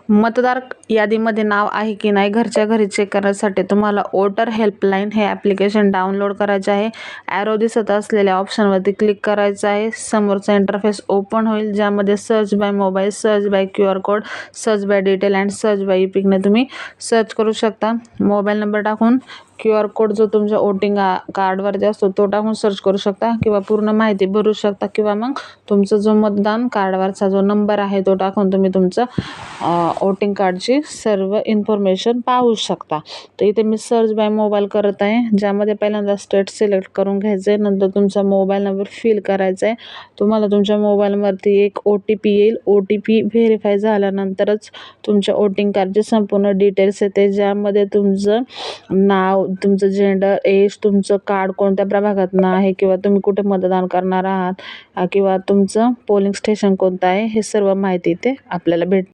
मतदार यादीमध्ये नाव आहे की नाही घरच्या घरी चेक करण्यासाठी तुम्हाला वोटर हेल्पलाईन हे ॲप्लिकेशन डाउनलोड करायचे आहे. ॲरो दिसत असलेल्या ऑप्शनवरती क्लिक करायचं आहे. समोरचा इंटरफेस ओपन होईल, ज्यामध्ये search by mobile, search by QR code, search by detail and search by पिकने तुम्ही सर्च करू शकता. मोबाईल नंबर टाकून QR कोड जो तुमच्या वोटिंग कार्डवरती असतो तो टाकून सर्च करू शकता किंवा पूर्ण माहिती भरू शकता किंवा मग तुमचा जो मतदान कार्डवरचा जो नंबर आहे तो टाकून तुम्ही तुमचं वोटिंग कार्डची सर्व इन्फॉर्मेशन पाहू शकता. तर इथे मी सर्च बाय मोबाईल करत आहे, ज्यामध्ये पहिल्यांदा स्टेट सिलेक्ट करून घ्यायचं आहे. नंतर तुमचा मोबाईल नंबर फिल करायचा आहे. तुम्हाला तुमच्या मोबाईलवरती एक OTP येईल. OTP व्हेरीफाय झाल्यानंतरच तुमच्या वोटिंग कार्डचे संपूर्ण डिटेल्स येते, ज्यामध्ये तुमचं नाव, तुमचं जेंडर, एज, तुमचं कार्ड कोणत्या प्रभागातनं आहे किंवा तुम्ही कुठे मतदान करणार आहात किंवा तुमचं पोलिंग स्टेशन कोणतं आहे, हे सर्व माहिती इथे आपल्याला भेटते.